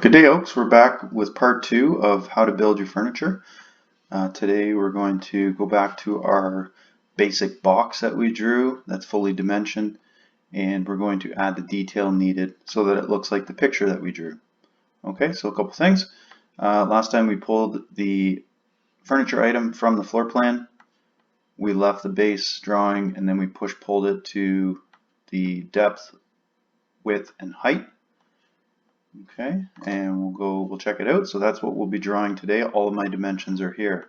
Good day, Oaks. We're back with part 2 of how to build your furniture. Today we're going to go back to our basic box that we drew that's fully dimensioned, and we're going to add the detail needed so that it looks like the picture that we drew. Okay, so a couple things. Last time we pulled the furniture item from the floor plan. We left the base drawing and then we pulled it to the depth, width, and height. Okay, and we'll check it out. So that's what we'll be drawing today. All of my dimensions are here.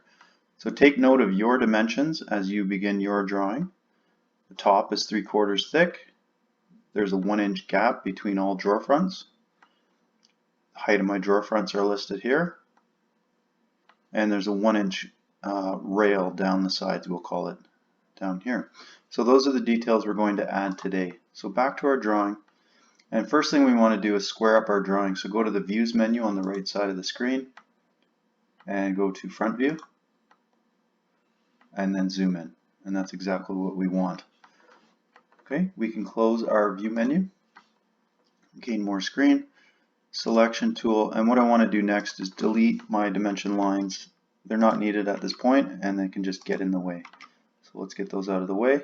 So take note of your dimensions as you begin your drawing. The top is 3/4 thick. There's a 1-inch gap between all drawer fronts. The height of my drawer fronts are listed here. And there's a 1-inch rail down the sides, we'll call it, down here. So those are the details we're going to add today. So back to our drawing. And first thing we want to do is square up our drawing. So go to the Views menu on the right side of the screen and go to Front View and then zoom in. And that's exactly what we want. Okay, we can close our View menu, gain more screen, Selection tool, and what I want to do next is delete my dimension lines. They're not needed at this point and they can just get in the way. So let's get those out of the way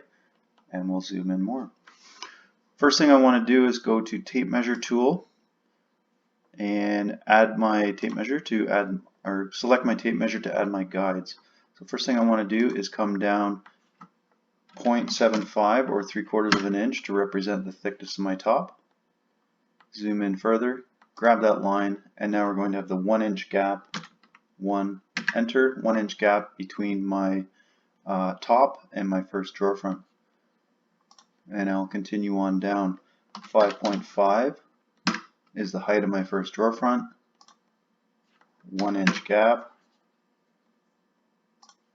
and we'll zoom in more. First thing I want to do is go to Tape Measure tool and add my tape measure to add, or select my tape measure to add my guides. So first thing I want to do is come down 0.75 or 3/4 of an inch to represent the thickness of my top. Zoom in further, grab that line, and now we're going to have the 1-inch gap, enter, 1-inch gap between my top and my first drawer front. And I'll continue on down. 5.5 is the height of my first drawer front, 1-inch gap,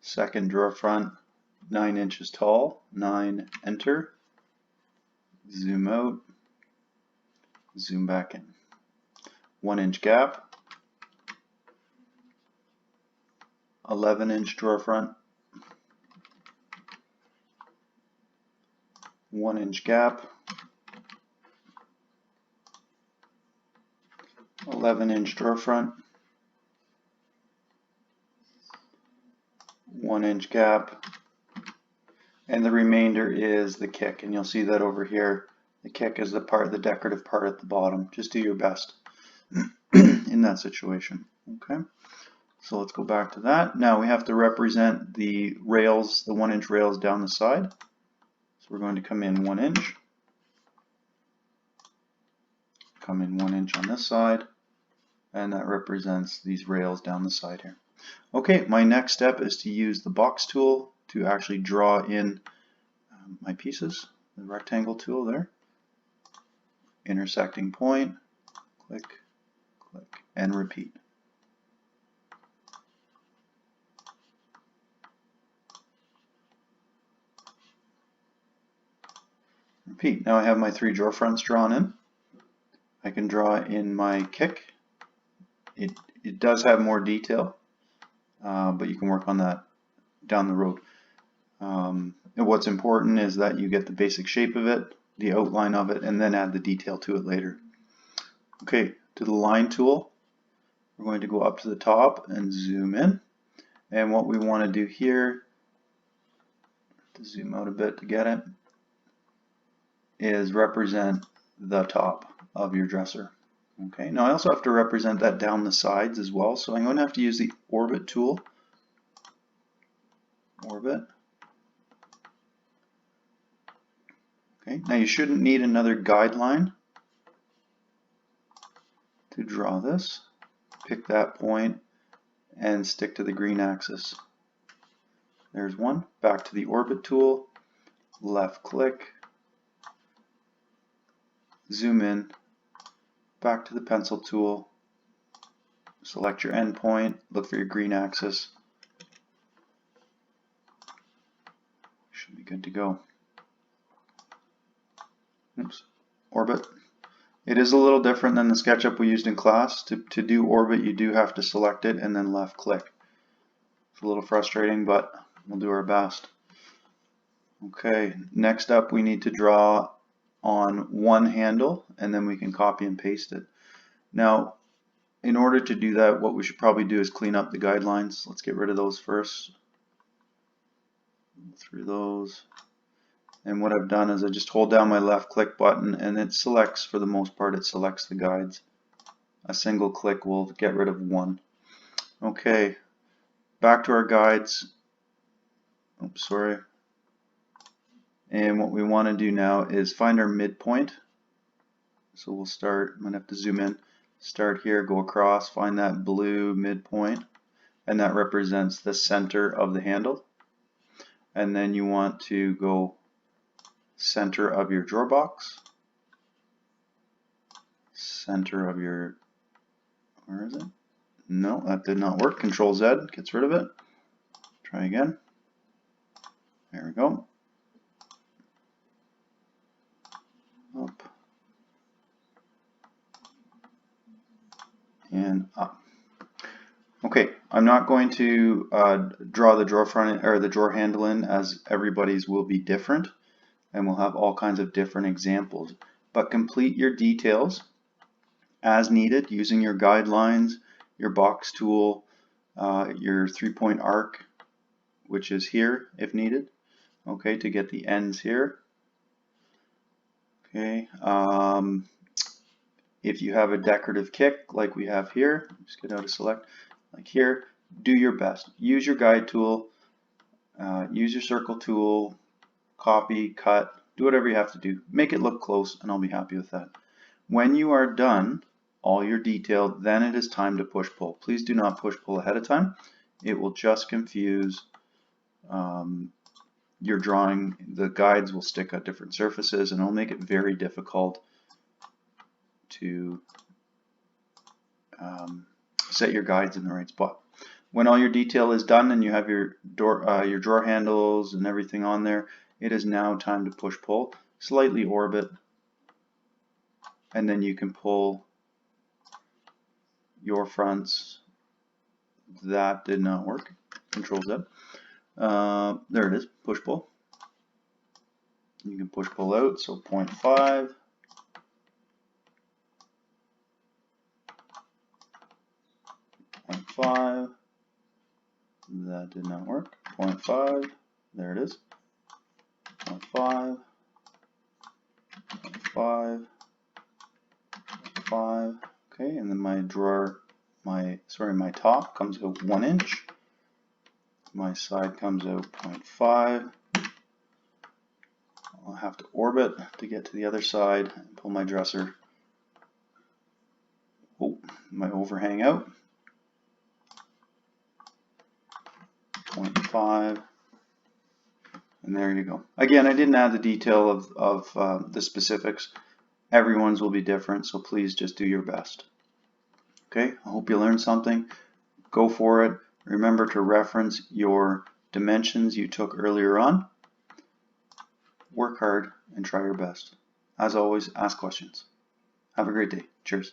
second drawer front, 9 inches tall, 9, enter, zoom out, zoom back in, 1-inch gap, 11-inch drawer front, 1-inch gap, 11-inch drawer front, 1-inch gap, and the remainder is the kick, and you'll see that over here. The kick is the decorative part at the bottom. Just do your best in that situation. Okay, so let's go back to that. Now we have to represent the rails, the 1-inch rails down the side. So we're going to come in 1 inch, come in 1 inch on this side, and that represents these rails down the side here. Okay, my next step is to use the box tool to actually draw in my pieces, the rectangle tool there, intersecting point, click, click, and repeat. Repeat. Now I have my 3 drawer fronts drawn in. I can draw in my kick. It does have more detail, but you can work on that down the road. And what's important is that you get the basic shape of it, the outline of it, and then add the detail to it later. Okay, to the line tool, we're going to go up to the top and zoom in. And what we want to do here, to zoom out a bit to get it, is represent the top of your dresser. Okay, now I also have to represent that down the sides as well, so I'm going to have to use the Orbit tool. Orbit. Okay, now you shouldn't need another guideline to draw this. Pick that point and stick to the green axis. There's one. Back to the Orbit tool, left click, zoom in, back to the pencil tool, select your end point, look for your green axis. Should be good to go. Oops, Orbit. It is a little different than the SketchUp we used in class. To do Orbit, you do have to select it and then left click. It's a little frustrating, but we'll do our best. Okay, next up we need to draw on one handle, and then we can copy and paste it. Now, in order to do that, what we should probably do is clean up the guidelines. Let's get rid of those first. Through those. And what I've done is I just hold down my left click button and it selects, for the most part, it selects the guides. A single click will get rid of one. Okay, back to our guides. Oops, sorry. And what we want to do now is find our midpoint. So we'll start, I'm going to have to zoom in, start here, go across, find that blue midpoint, and that represents the center of the handle. And then you want to go center of your drawer box, center of your, where is it? No, that did not work. Control Z gets rid of it. Try again. There we go. Up and up. Okay, I'm not going to draw the drawer front or the drawer handle in, as everybody's will be different, and we'll have all kinds of different examples. But complete your details as needed using your guidelines, your box tool, your 3-point arc, which is here if needed. Okay, to get the ends here. Okay, if you have a decorative kick like we have here, just get out of select, like here, do your best. Use your guide tool, use your circle tool, copy, cut, do whatever you have to do. Make it look close and I'll be happy with that. When you are done, all your detailed, then it is time to push pull. Please do not push pull ahead of time. It will just confuse your drawing. The guides will stick at different surfaces and it'll make it very difficult to set your guides in the right spot. When all your detail is done and you have your drawer handles and everything on there, it is now time to push pull. Slightly orbit, and then you can pull your fronts. That did not work. Control Z. There it is. Push pull. You can push pull out, so 0.5. 0.5. That did not work. 0.5. There it is. 0.5. 0.5. 0.5. Okay, and then my drawer, my top comes out 1 inch. My side comes out 0.5. I'll have to orbit to get to the other side and pull my dresser, my overhang out. 0.5. And there you go. Again, I didn't add the detail of the specifics. Everyone's will be different, so please just do your best. Okay, I hope you learned something. Go for it. Remember to reference your dimensions you took earlier on. Work hard and try your best. As always, ask questions. Have a great day. Cheers.